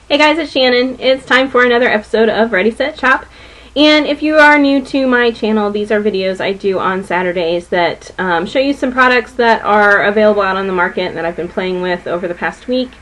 Hey guys, it's Shannon. It's time for another episode of Ready, Set, Shop. And if you are new to my channel, these are videos I do on Saturdays that show you some products that are available out on the market that I've been playing with over the past week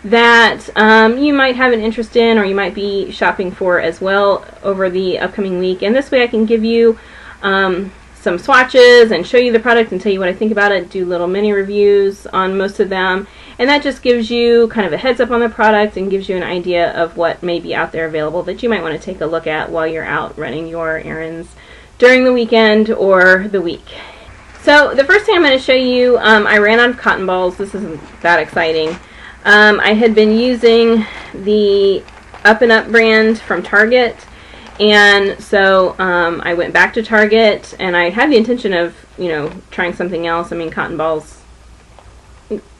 that you might have an interest in or you might be shopping for as well over the upcoming week. And this way I can give you some swatches and show you the product and tell you what I think about it, do little mini reviews on most of them, and that just gives you kind of a heads up on the product and gives you an idea of what may be out there available that you might want to take a look at while you're out running your errands during the weekend or the week. So the first thing I'm going to show you, I ran out of cotton balls. This isn't that exciting. I had been using the Up and Up brand from Target, and so I went back to Target, and I had the intention of, trying something else. I mean, cotton balls,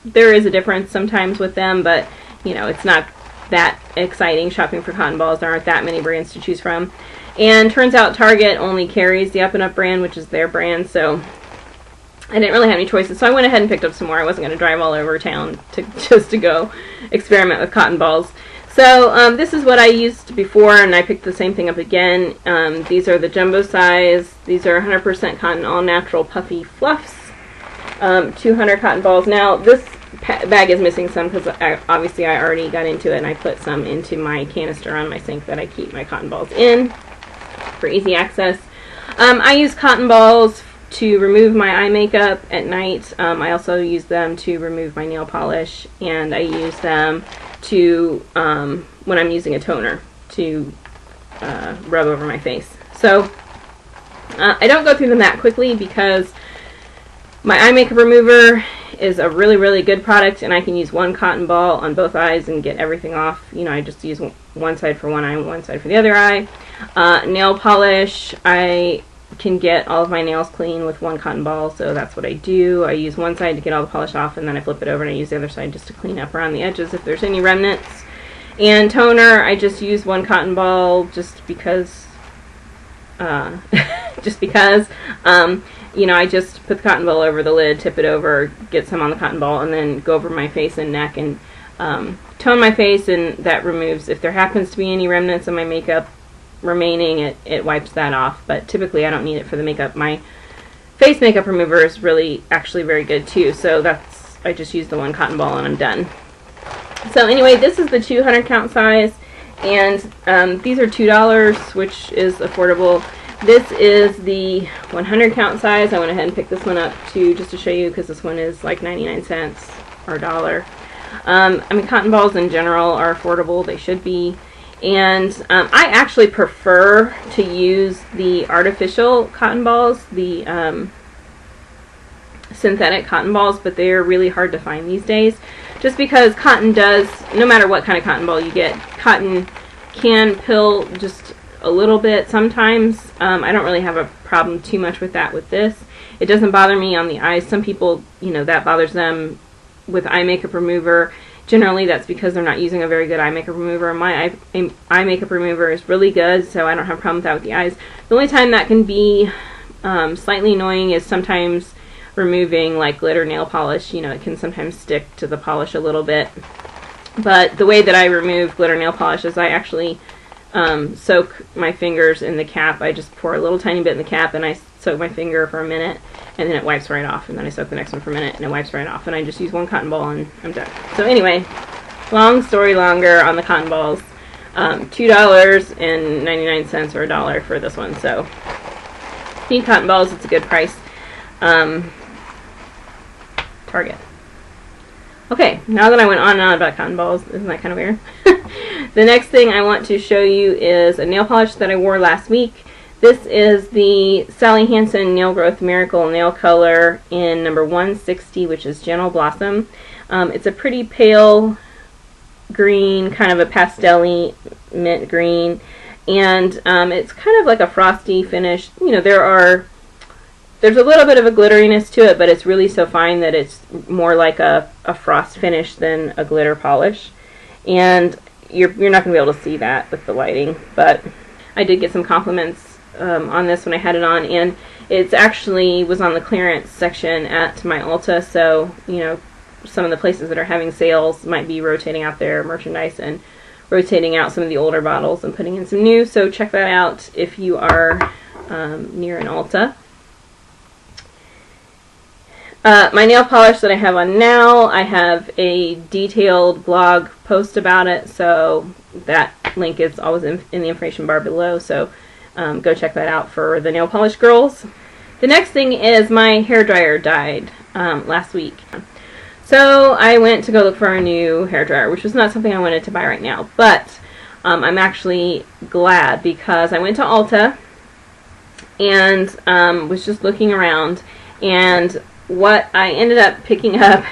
there is a difference sometimes with them, but, it's not that exciting shopping for cotton balls. There aren't that many brands to choose from. And turns out Target only carries the Up and Up brand, which is their brand, so I didn't really have any choices. So I went ahead and picked up some more. I wasn't going to drive all over town just to go experiment with cotton balls. So this is what I used before, and I picked the same thing up again. These are the jumbo size. These are 100% cotton, all natural puffy fluffs. 200 cotton balls. Now this bag is missing some because obviously I already got into it and I put some into my canister on my sink that I keep my cotton balls in for easy access. I use cotton balls to remove my eye makeup at night. I also use them to remove my nail polish, and I use them to when I'm using a toner to rub over my face. So I don't go through them that quickly because my eye makeup remover is a really good product, and I can use one cotton ball on both eyes and get everything off. I just use one side for one eye and one side for the other eye. Nail polish, I can get all of my nails clean with one cotton ball, so that's what I do. I use one side to get all the polish off, and then I flip it over and I use the other side just to clean up around the edges if there's any remnants. And toner, I just use one cotton ball just because I just put the cotton ball over the lid, tip it over, get some on the cotton ball, and then go over my face and neck and tone my face, and that removes, if there happens to be any remnants of my makeup remaining, it wipes that off. But typically I don't need it for the makeup. My face makeup remover is really actually very good too, so I just use the one cotton ball and I'm done. So anyway, this is the 200 count size, and these are $2, which is affordable. This is the 100 count size. I went ahead and picked this one up too, just to show you, because this one is like 99 cents or $1. I mean, cotton balls in general are affordable. They should be. And I actually prefer to use the artificial cotton balls, the synthetic cotton balls, but they're really hard to find these days. Just because cotton does, no matter what kind of cotton ball you get, cotton can pill just a little bit sometimes. I don't really have a problem too much with that with this. It doesn't bother me on the eyes. Some people, that bothers them with eye makeup remover. Generally, that's because they're not using a very good eye makeup remover. My eye makeup remover is really good, so I don't have a problem with that with the eyes. The only time that can be slightly annoying is sometimes removing like glitter nail polish. It can sometimes stick to the polish a little bit. But the way that I remove glitter nail polish is I actually soak my fingers in the cap. I just pour a little tiny bit in the cap, and I soak my finger for a minute, and then it wipes right off, and then I soak the next one for a minute, and it wipes right off, and I just use one cotton ball and I'm done. So anyway, long story longer on the cotton balls. $2.99 or $1 for this one. So if you need cotton balls, it's a good price. Target. Okay, now that I went on and on about cotton balls, isn't that kind of weird? The next thing I want to show you is a nail polish that I wore last week. This is the Sally Hansen Nail Growth Miracle Nail Color in number 160, which is Gentle Blossom. It's a pretty pale green, kind of a pastel-y mint green, and it's kind of like a frosty finish. There's a little bit of a glitteriness to it, but it's really so fine that it's more like a frost finish than a glitter polish. And you're not going to be able to see that with the lighting, but I did get some compliments on this when I had it on, and it's actually was on the clearance section at my Ulta, so some of the places that are having sales might be rotating out their merchandise and rotating out some of the older bottles and putting in some new. So check that out if you are near an Ulta. My nail polish that I have on now, I have a detailed blog post about it, so that link is always in the information bar below, so go check that out for the nail polish girls. The next thing is my hairdryer died last week. So I went to go look for a new hairdryer, which was not something I wanted to buy right now, but I'm actually glad because I went to Ulta and was just looking around, and what I ended up picking up,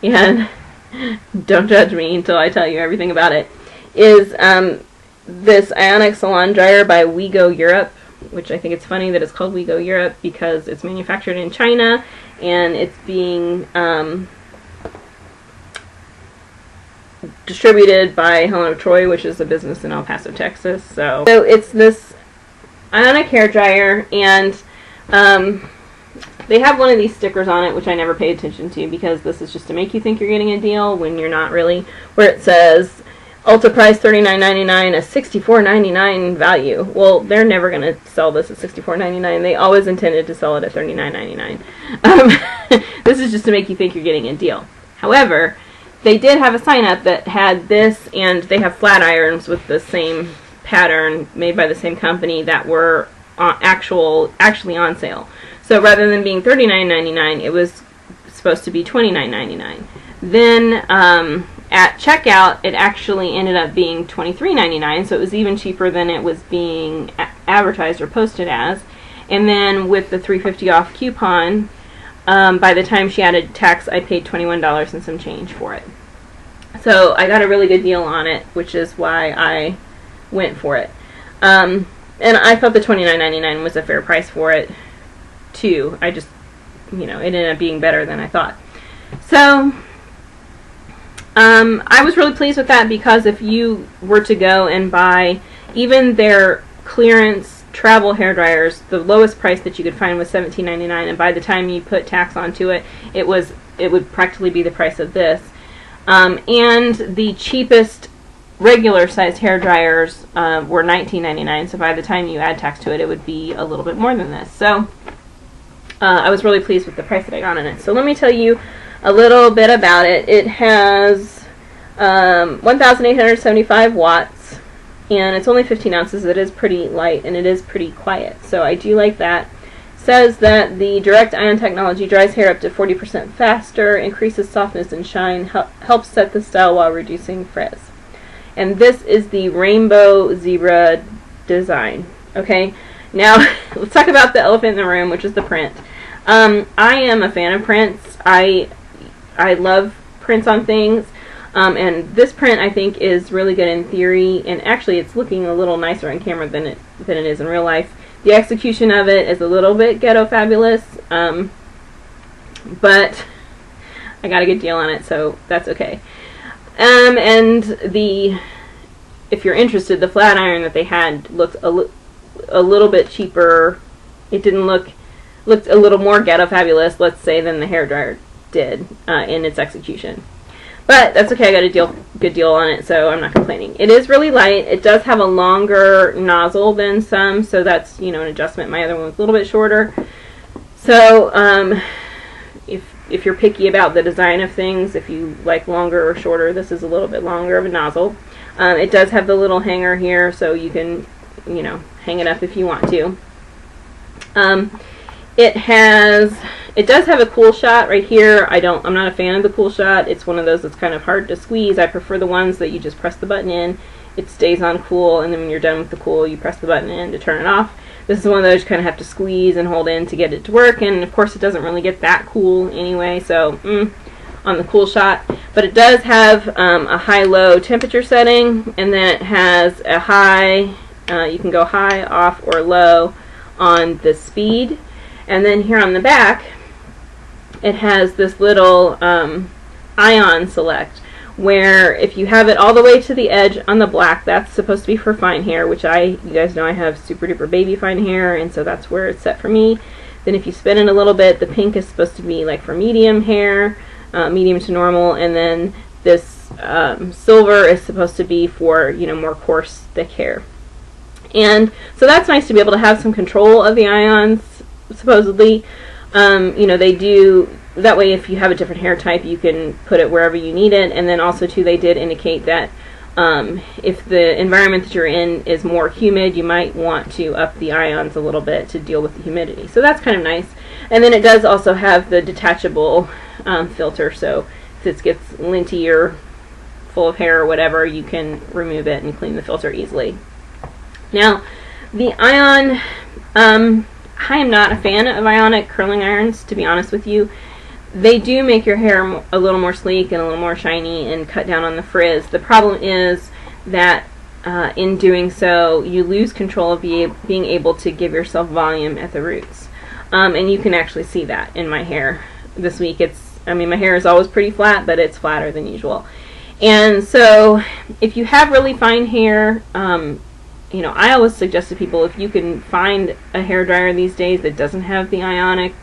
and don't judge me until I tell you everything about it, is this Ionic Salon Dryer by Wego Europe, which I think it's funny that it's called Wego Europe because it's manufactured in China and it's being distributed by Helen of Troy, which is a business in El Paso, Texas. So it's this Ionic hair dryer, and they have one of these stickers on it, which I never paid attention to because this is just to make you think you're getting a deal when you're not really, where it says Ulta price $39.99, a $64.99 value. Well, they're never going to sell this at $64.99. They always intended to sell it at $39.99. This is just to make you think you're getting a deal. However, they did have a sign up that had this, and they have flat irons with the same pattern made by the same company that were actually on sale. So rather than being $39.99, it was supposed to be $29.99. Then at checkout, it actually ended up being $23.99, so it was even cheaper than it was being advertised or posted as. And then with the $3.50 off coupon, by the time she added tax, I paid $21 and some change for it. So I got a really good deal on it, which is why I went for it. And I thought the $29.99 was a fair price for it, too. I just, it ended up being better than I thought. So I was really pleased with that because if you were to go and buy even their clearance travel hair dryers, the lowest price that you could find was $17.99, and by the time you put tax onto it, it would practically be the price of this. And the cheapest regular sized hair dryers were $19.99, so by the time you add tax to it, it would be a little bit more than this. So I was really pleased with the price that I got on it. So let me tell you a little bit about it. It has 1,875 watts, and it's only 15 ounces. It is pretty light, and it is pretty quiet, so I do like that. It says that the direct ion technology dries hair up to 40% faster, increases softness and shine, helps set the style while reducing frizz. And this is the Rainbow Zebra design. Okay, now let's talk about the elephant in the room, which is the print. I am a fan of prints. I love prints on things, and this print I think is really good in theory, and actually it's looking a little nicer on camera than it is in real life. The execution of it is a little bit ghetto fabulous, but I got a good deal on it, so that's okay. And if you're interested, the flat iron that they had looked a little bit cheaper. It looked a little more ghetto fabulous, let's say, than the hairdryer did in its execution. But that's okay, I got a good deal on it, so I'm not complaining. It is really light. It does have a longer nozzle than some, so that's, an adjustment. My other one was a little bit shorter. So if you're picky about the design of things, if you like longer or shorter, this is a little bit longer of a nozzle. It does have the little hanger here, so you can, hang it up if you want to. It does have a cool shot right here. I'm not a fan of the cool shot. It's one of those that's kind of hard to squeeze. I prefer the ones that you just press the button in, it stays on cool, and then when you're done with the cool, you press the button in to turn it off. This is one of those you kind of have to squeeze and hold in to get it to work, and of course it doesn't really get that cool anyway, so on the cool shot. But it does have a high-low temperature setting, and then it has a high, you can go high, off, or low on the speed. And then here on the back, it has this little ion select, where if you have it all the way to the edge on the black, that's supposed to be for fine hair, which you guys know I have super duper baby fine hair, and so that's where it's set for me. Then if you spin it a little bit, the pink is supposed to be like for medium hair, medium to normal, and then this silver is supposed to be for, you know, more coarse, thick hair. And so that's nice to be able to have some control of the ions, supposedly. You know, they do, that way if you have a different hair type, you can put it wherever you need it. And then also, too, they did indicate that if the environment that you're in is more humid, you might want to up the ions a little bit to deal with the humidity. So that's kind of nice. And then it does also have the detachable filter, so if it gets linty or full of hair or whatever, you can remove it and clean the filter easily. Now, the ion, I am not a fan of Ionic curling irons, to be honest with you. They do make your hair a little more sleek and a little more shiny and cut down on the frizz. The problem is that in doing so, you lose control of being able to give yourself volume at the roots. And you can actually see that in my hair this week. I mean, my hair is always pretty flat, but it's flatter than usual. And so, if you have really fine hair, you know, I always suggest to people, if you can find a hairdryer these days that doesn't have the Ionic,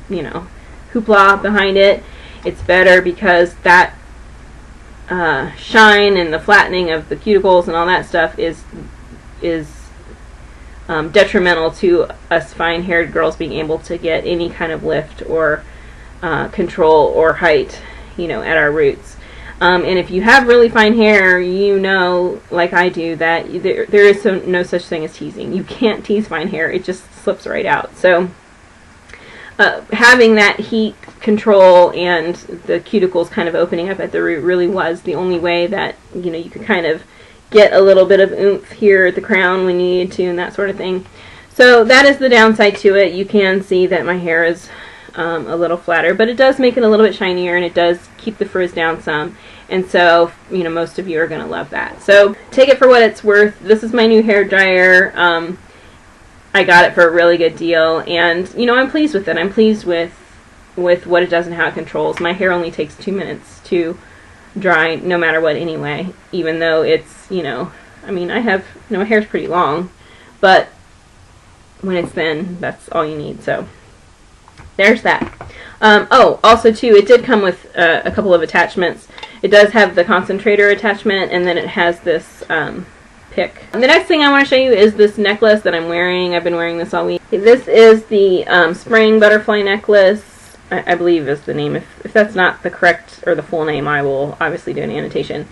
you know, hoopla behind it, it's better, because that shine and the flattening of the cuticles and all that stuff is detrimental to us fine-haired girls being able to get any kind of lift or control or height, you know, at our roots. And if you have really fine hair, you know, like I do, that there is no such thing as teasing. You can't tease fine hair. It just slips right out. So having that heat control and the cuticles kind of opening up at the root really was the only way that, you know, you could kind of get a little bit of oomph here at the crown when you needed to and that sort of thing. So that is the downside to it. You can see that my hair is a little flatter, but it does make it a little bit shinier, and it does keep the frizz down some. And so, you know, most of you are going to love that. So take it for what it's worth. This is my new hair dryer. I got it for a really good deal, and, you know, I'm pleased with it. I'm pleased with what it does and how it controls. My hair only takes 2 minutes to dry, no matter what anyway, even though it's, you know, I mean, I have, you know, my hair's pretty long, but when it's thin, that's all you need. So there's that. Oh, also too, it did come with a couple of attachments. It does have the concentrator attachment, and then it has this pick. The next thing I want to show you is this necklace that I'm wearing. I've been wearing this all week. This is the spring butterfly necklace, I believe is the name. If that's not the correct or the full name, I will obviously do an annotation.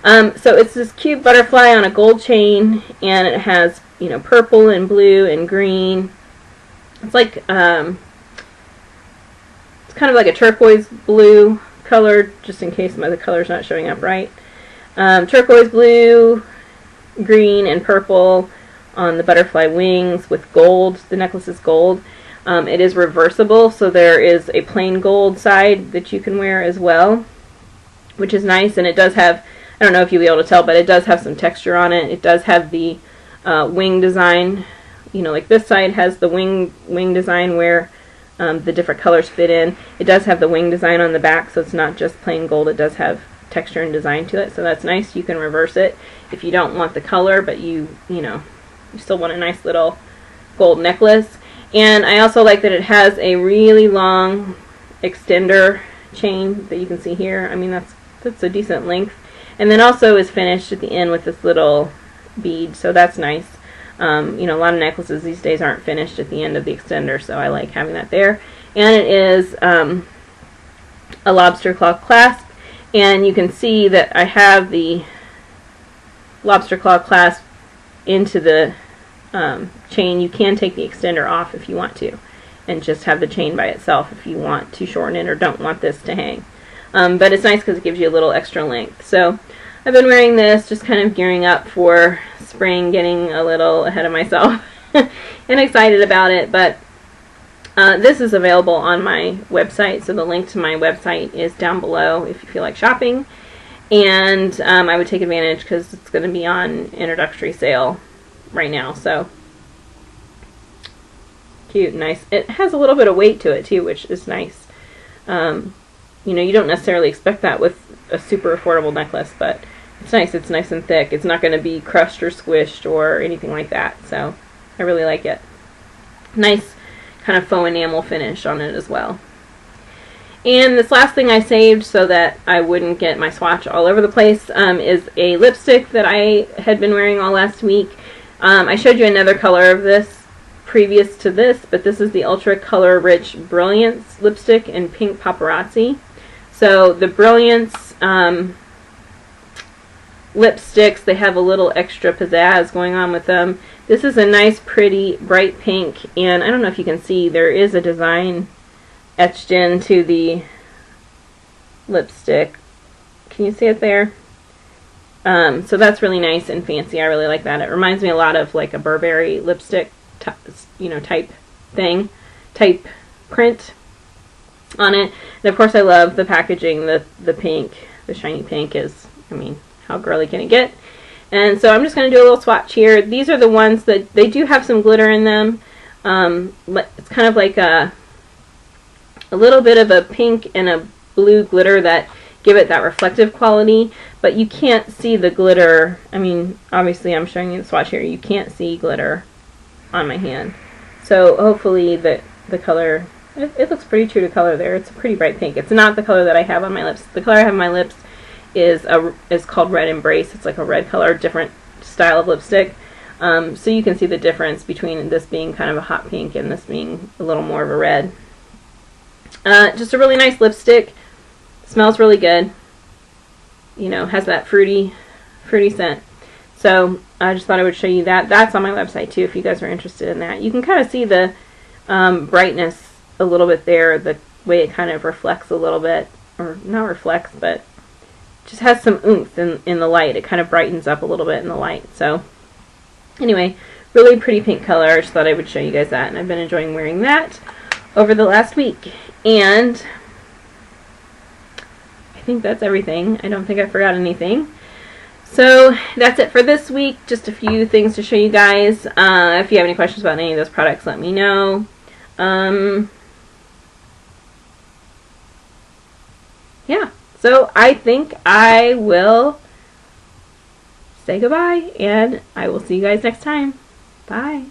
So it's this cute butterfly on a gold chain, and it has, you know, purple and blue and green. It's like it's kind of like a turquoise blue color, just in case the color's not showing up right. Turquoise blue, green, and purple on the butterfly wings with gold. The necklace is gold. It is reversible, so there is a plain gold side that you can wear as well, which is nice. And it does have, I don't know if you'll be able to tell, but it does have some texture on it. It does have the wing design. You know, like this side has the wing design where the different colors fit in. It does have the wing design on the back, so it's not just plain gold. It does have texture and design to it, so that's nice. You can reverse it if you don't want the color, but you know, you still want a nice little gold necklace. And I also like that it has a really long extender chain that you can see here. I mean, that's a decent length. And then also is finished at the end with this little bead, so that's nice. You know, a lot of necklaces these days aren't finished at the end of the extender, so I like having that there. And it is a lobster claw clasp, and you can see that I have the lobster claw clasp into the chain. You can take the extender off if you want to, and just have the chain by itself if you want to shorten it or don't want this to hang. But it's nice because it gives you a little extra length. So I've been wearing this, just kind of gearing up for spring, getting a little ahead of myself and excited about it. But this is available on my website, so the link to my website is down below if you feel like shopping. And I would take advantage because it's going to be on introductory sale right now. So cute, nice. It has a little bit of weight to it too, which is nice. You know, you don't necessarily expect that with a super affordable necklace, but it's nice. It's nice and thick. It's not going to be crushed or squished or anything like that, so I really like it. Nice kind of faux enamel finish on it as well. And this last thing I saved so that I wouldn't get my swatch all over the place is a lipstick that I had been wearing all last week. I showed you another color of this previous to this, but this is the Ultra Color Rich Brilliance lipstick in Pink Paparazzi. So the Brilliance lipsticks, they have a little extra pizzazz going on with them. This is a nice, pretty, bright pink, and I don't know if you can see, there is a design etched into the lipstick. Can you see it there? So that's really nice and fancy. I really like that. It reminds me a lot of like a Burberry lipstick, type thing, type print on it. And of course, I love the packaging. The pink, the shiny pink is, I mean, how girly can it get? And so I'm just going to do a little swatch here. These are the ones that they do have some glitter in them. It's kind of like a little bit of a pink and a blue glitter that give it that reflective quality, but you can't see the glitter. I mean, obviously I'm showing you the swatch here. You can't see glitter on my hand. So hopefully the color, it looks pretty true to color there. It's a pretty bright pink. It's not the color that I have on my lips. The color I have on my lips is called Red Embrace. It's like a red color, different style of lipstick. So you can see the difference between this being kind of a hot pink and this being a little more of a red. Just a really nice lipstick. Smells really good. You know, has that fruity scent. So I just thought I would show you that. That's on my website too if you guys are interested in that. You can kind of see the brightness a little bit there, the way it kind of reflects a little bit, or not reflects, but just has some oomph in the light. It kind of brightens up a little bit in the light. So anyway, really pretty pink color. I just thought I would show you guys that, and I've been enjoying wearing that over the last week. And I think that's everything. I don't think I forgot anything. So that's it for this week. Just a few things to show you guys. If you have any questions about any of those products, let me know. Yeah, so I think I will say goodbye, and I will see you guys next time. Bye.